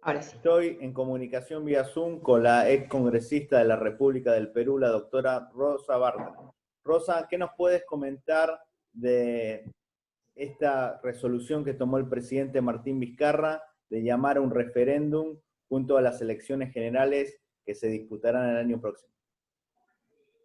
Ahora sí. Estoy en comunicación vía Zoom con la ex congresista de la República del Perú, la doctora Rosa Bartra. Rosa, ¿qué nos puedes comentar de esta resolución que tomó el presidente Martín Vizcarra de llamar a un referéndum junto a las elecciones generales que se disputarán el año próximo?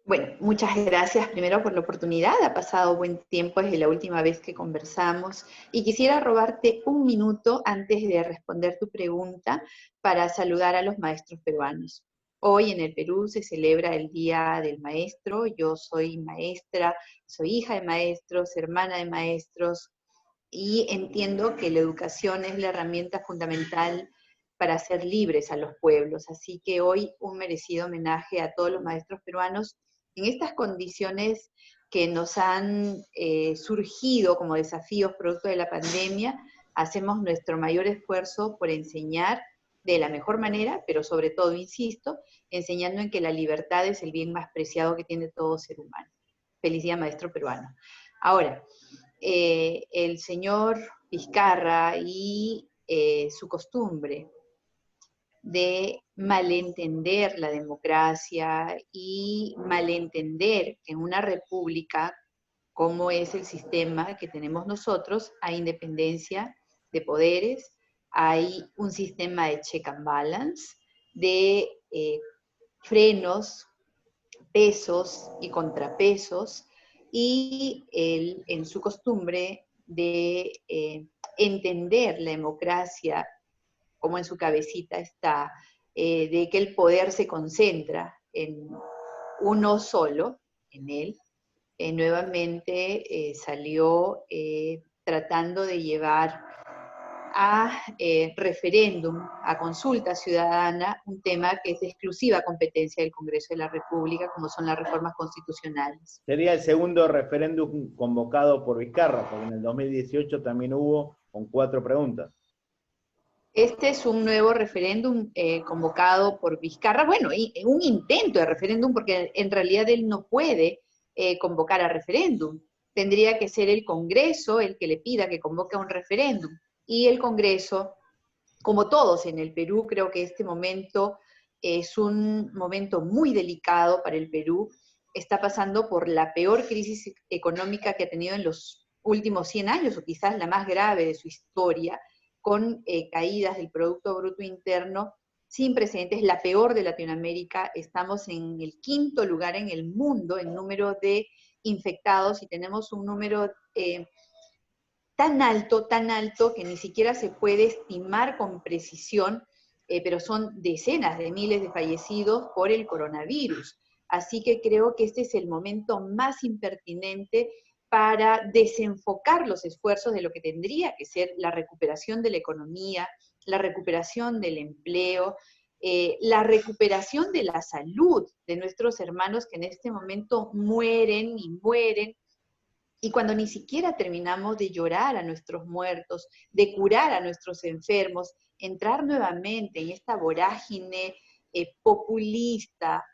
Bueno, muchas gracias primero por la oportunidad. Ha pasado buen tiempo desde la última vez que conversamos y quisiera robarte un minuto antes de responder tu pregunta para saludar a los maestros peruanos. Hoy en el Perú se celebra el Día del Maestro. Yo soy maestra, soy hija de maestros, hermana de maestros y entiendo que la educación es la herramienta fundamental para hacer libres a los pueblos. Así que hoy un merecido homenaje a todos los maestros peruanos en estas condiciones que nos han surgido como desafíos producto de la pandemia. Hacemos nuestro mayor esfuerzo por enseñar de la mejor manera, pero sobre todo, insisto, enseñando en que la libertad es el bien más preciado que tiene todo ser humano. Feliz día, maestro peruano. Ahora, el señor Vizcarra y su costumbre de malentender la democracia y malentender que en una república, como es el sistema que tenemos nosotros, hay independencia de poderes, hay un sistema de check and balance, de frenos, pesos y contrapesos, y él, en su costumbre de entender la democracia como en su cabecita está, de que el poder se concentra en uno solo, en él, nuevamente salió tratando de llevar a referéndum, a consulta ciudadana, un tema que es de exclusiva competencia del Congreso de la República, como son las reformas constitucionales. Sería el segundo referéndum convocado por Vizcarra, porque en el 2018 también hubo con 4 preguntas. Este es un nuevo referéndum convocado por Vizcarra, bueno, y un intento de referéndum, porque en realidad él no puede convocar a referéndum. Tendría que ser el Congreso el que le pida que convoque a un referéndum. Y el Congreso, como todos en el Perú, creo que este momento es un momento muy delicado para el Perú. Está pasando por la peor crisis económica que ha tenido en los últimos 100 años, o quizás la más grave de su historia, con caídas del Producto Bruto Interno sin precedentes, la peor de Latinoamérica. Estamos en el 5º lugar en el mundo en número de infectados y tenemos un número tan alto, que ni siquiera se puede estimar con precisión, pero son decenas de miles de fallecidos por el coronavirus. Así que creo que este es el momento más impertinente para desenfocar los esfuerzos de lo que tendría que ser la recuperación de la economía, la recuperación del empleo, la recuperación de la salud de nuestros hermanos que en este momento mueren y mueren, y cuando ni siquiera terminamos de llorar a nuestros muertos, de curar a nuestros enfermos, entrar nuevamente en esta vorágine populista,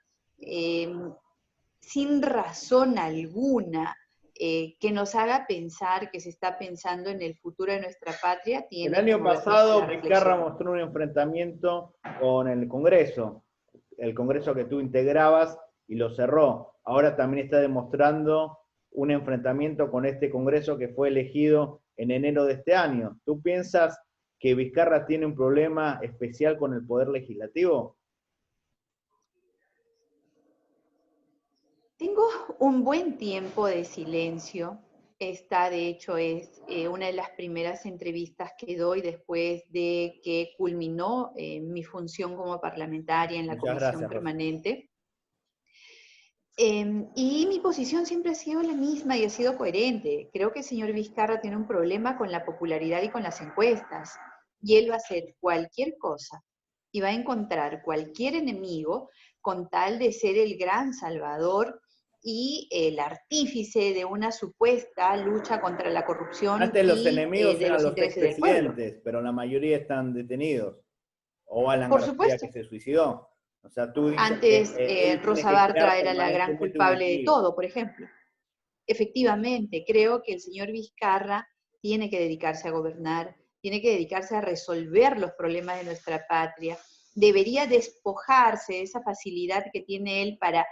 sin razón alguna, que nos haga pensar que se está pensando en el futuro de nuestra patria, El tiene que año movernos a la pasado Vizcarra reflexión. mostró un enfrentamiento con el Congreso que tú integrabas, y lo cerró. Ahora también está demostrando un enfrentamiento con este Congreso que fue elegido en enero de este año. ¿Tú piensas que Vizcarra tiene un problema especial con el Poder Legislativo? Tengo un buen tiempo de silencio. Esta, de hecho, es una de las primeras entrevistas que doy después de que culminó mi función como parlamentaria en la Muchas comisión gracias, Rosa. permanente. Y mi posición siempre ha sido la misma y ha sido coherente. Creo que el señor Vizcarra tiene un problema con la popularidad y con las encuestas. Y él va a hacer cualquier cosa y va a encontrar cualquier enemigo con tal de ser el gran salvador y el artífice de una supuesta lucha contra la corrupción Antes los y enemigos de eran los los intereses del pueblo. expresidentes, pero la mayoría están detenidos. O Alan Por García, supuesto, que se suicidó. O sea, tú dices que antes él tiene Rosa que crear Bartra era la gran permanentemente un culpable de enemigo. todo, por ejemplo. Efectivamente, creo que el señor Vizcarra tiene que dedicarse a gobernar, tiene que dedicarse a resolver los problemas de nuestra patria, debería despojarse de esa facilidad que tiene él para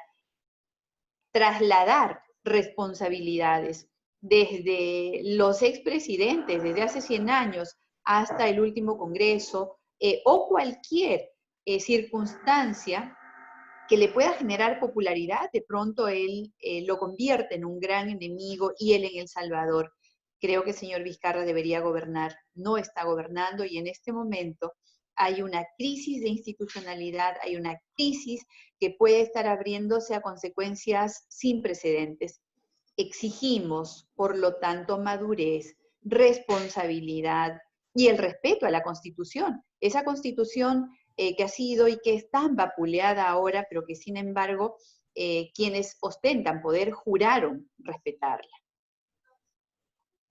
trasladar responsabilidades desde los expresidentes, desde hace 100 años hasta el último Congreso, o cualquier circunstancia que le pueda generar popularidad, de pronto él lo convierte en un gran enemigo y él en El Salvador. Creo que el señor Vizcarra debería gobernar, no está gobernando y en este momento hay una crisis de institucionalidad, hay una crisis que puede estar abriéndose a consecuencias sin precedentes. Exigimos, por lo tanto, madurez, responsabilidad y el respeto a la Constitución. Esa Constitución que ha sido y que es tan vapuleada ahora, pero que sin embargo quienes ostentan poder juraron respetarla.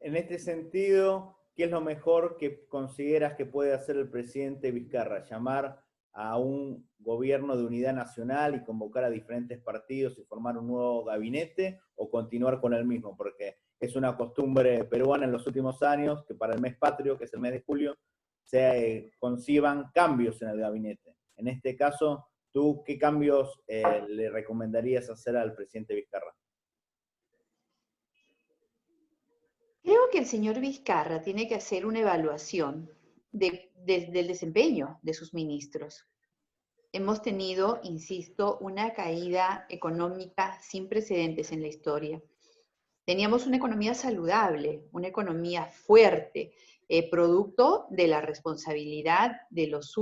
En este sentido, ¿qué es lo mejor que consideras que puede hacer el presidente Vizcarra? ¿Llamar a un gobierno de unidad nacional y convocar a diferentes partidos y formar un nuevo gabinete, o continuar con el mismo? Porque es una costumbre peruana en los últimos años que para el mes patrio, que es el mes de julio, se conciban cambios en el gabinete. En este caso, ¿tú qué cambios le recomendarías hacer al presidente Vizcarra? Creo que el señor Vizcarra tiene que hacer una evaluación del desempeño de sus ministros. Hemos tenido, insisto, una caída económica sin precedentes en la historia. Teníamos una economía saludable, una economía fuerte, producto de la responsabilidad de las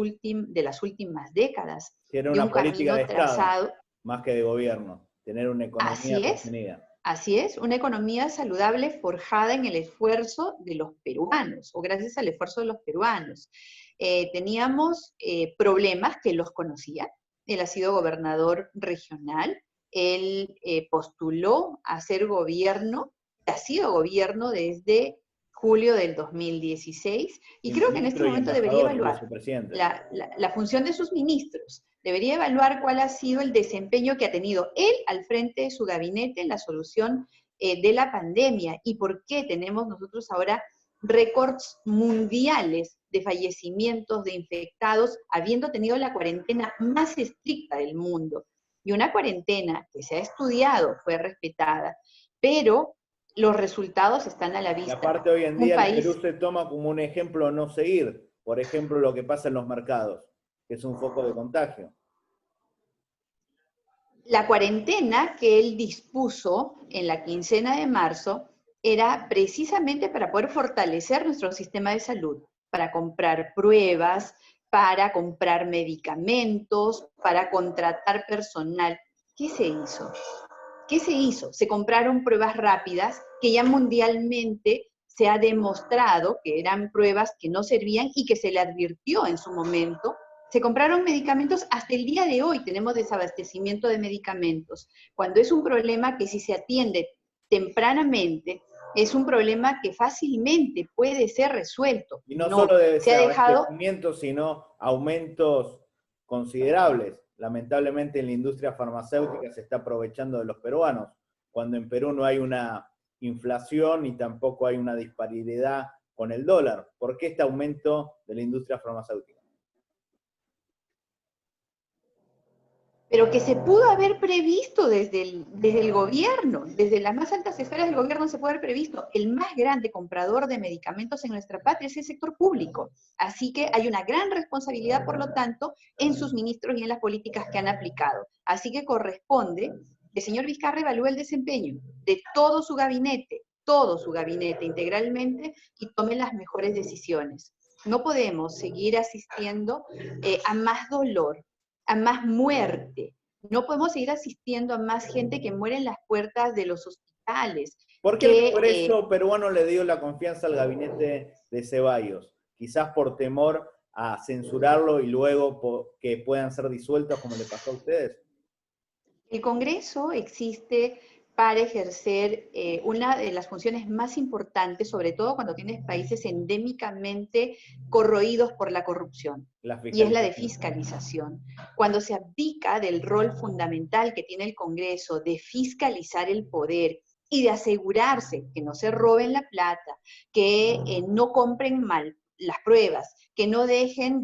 últimas décadas, Que era de una un política camino de Estado, trazado. más que de gobierno, tener una economía Así es, sostenida. así es, una economía saludable forjada en el esfuerzo de los peruanos, o gracias al esfuerzo de los peruanos. Teníamos problemas que los conocía. Él ha sido gobernador regional, él postuló a ser gobierno, ha sido gobierno desde julio del 2016, y creo que en este Ministro y momento debería embajador, evaluar vicepresidente. la función de sus ministros. Debería evaluar cuál ha sido el desempeño que ha tenido él al frente de su gabinete en la solución de la pandemia y por qué tenemos nosotros ahora récords mundiales de fallecimientos, de infectados, habiendo tenido la cuarentena más estricta del mundo. Y una cuarentena que se ha estudiado, fue respetada, pero los resultados están a la Y vista. aparte, hoy en Un día el país... Perú se toma como un ejemplo no seguir. Por ejemplo, lo que pasa en los mercados, que es un foco de contagio. La cuarentena que él dispuso en la quincena de marzo era precisamente para poder fortalecer nuestro sistema de salud, para comprar pruebas, para comprar medicamentos, para contratar personal. ¿Qué se hizo? ¿Qué se hizo? Se compraron pruebas rápidas que ya mundialmente se ha demostrado que eran pruebas que no servían y que se le advirtió en su momento. Se compraron medicamentos, hasta el día de hoy tenemos desabastecimiento de medicamentos, cuando es un problema que si se atiende tempranamente, es un problema que fácilmente puede ser resuelto. Y no No, solo de se ha dejado... desabastecimiento, sino aumentos considerables. Lamentablemente en la industria farmacéutica se está aprovechando de los peruanos, cuando en Perú no hay una inflación y tampoco hay una disparidad con el dólar. ¿Por qué este aumento de la industria farmacéutica? Pero que se pudo haber previsto desde el gobierno, desde las más altas esferas del gobierno se puede haber previsto. El más grande comprador de medicamentos en nuestra patria es el sector público. Así que hay una gran responsabilidad, por lo tanto, en sus ministros y en las políticas que han aplicado. Así que corresponde que el señor Vizcarra evalúe el desempeño de todo su gabinete integralmente, y tome las mejores decisiones. No podemos seguir asistiendo a más dolor, a más muerte. No podemos seguir asistiendo a más gente que muere en las puertas de los hospitales. ¿Por qué el Congreso peruano le dio la confianza al gabinete de Ceballos? Quizás por temor a censurarlo y luego que puedan ser disueltos como le pasó a ustedes. El Congreso existe para ejercer una de las funciones más importantes, sobre todo cuando tienes países endémicamente corroídos por la corrupción, y es la de fiscalización. Cuando se abdica del rol fundamental que tiene el Congreso de fiscalizar el poder y de asegurarse que no se roben la plata, que no compren mal, las pruebas, que no dejen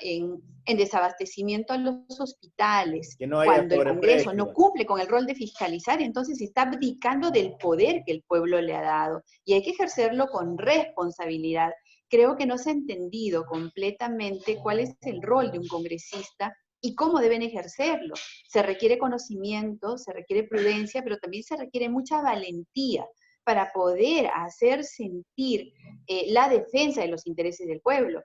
en desabastecimiento a los hospitales. Que no haya Cuando el Congreso no sobreprecio. cumple con el rol de fiscalizar, entonces está abdicando del poder que el pueblo le ha dado, y hay que ejercerlo con responsabilidad. Creo que no se ha entendido completamente cuál es el rol de un congresista y cómo deben ejercerlo. Se requiere conocimiento, se requiere prudencia, pero también se requiere mucha valentía para poder hacer sentir la defensa de los intereses del pueblo.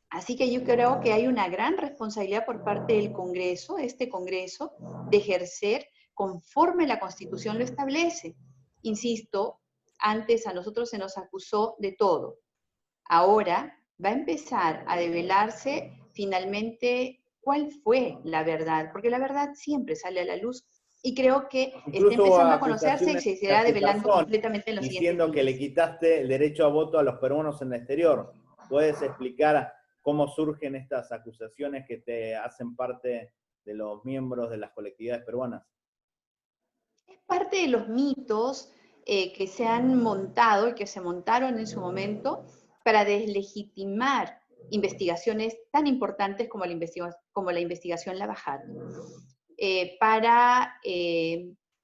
Así que yo creo que hay una gran responsabilidad por parte del Congreso, este Congreso, de ejercer conforme la Constitución lo establece. Insisto, antes a nosotros se nos acusó de todo. Ahora va a empezar a develarse finalmente cuál fue la verdad, porque la verdad siempre sale a la luz y creo que está Incluso hubo empezando a conocerse y acusaciones se irá a tu develando persona completamente en los siguientes diciendo que días. le quitaste el derecho a voto a los peruanos en el exterior. ¿Puedes explicar cómo surgen estas acusaciones que te hacen parte de los miembros de las colectividades peruanas? Es parte de los mitos que se han montado y que se montaron en su momento para deslegitimar investigaciones tan importantes como la investigación Lavajato, para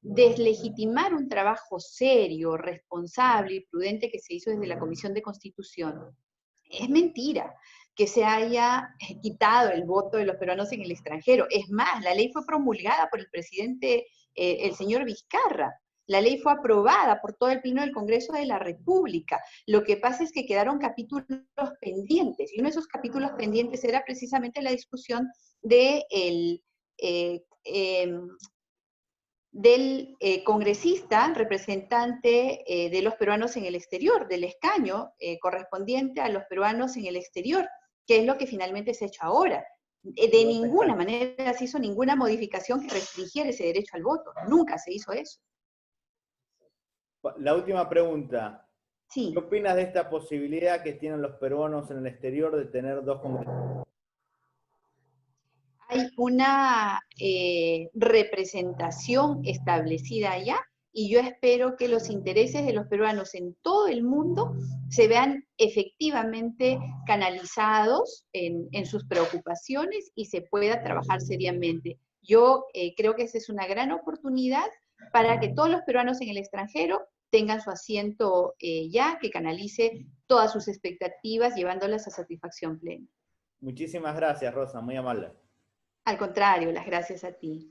deslegitimar un trabajo serio, responsable y prudente que se hizo desde la Comisión de Constitución. Es mentira que se haya quitado el voto de los peruanos en el extranjero. Es más, la ley fue promulgada por el presidente, el señor Vizcarra. La ley fue aprobada por todo el Pleno del Congreso de la República. Lo que pasa es que quedaron capítulos pendientes, y uno de esos capítulos pendientes era precisamente la discusión de del congresista representante de los peruanos en el exterior, del escaño correspondiente a los peruanos en el exterior, que es lo que finalmente se ha hecho ahora. De ninguna manera se hizo ninguna modificación que restringiera ese derecho al voto. Nunca se hizo eso. La última pregunta. Sí. ¿Qué opinas de esta posibilidad que tienen los peruanos en el exterior de tener dos congresistas? Hay una representación establecida allá y yo espero que los intereses de los peruanos en todo el mundo se vean efectivamente canalizados en sus preocupaciones y se pueda trabajar seriamente. Yo creo que esa es una gran oportunidad para que todos los peruanos en el extranjero tengan su asiento ya, que canalice todas sus expectativas llevándolas a satisfacción plena. Muchísimas gracias, Rosa, muy amable. Al contrario, las gracias a ti.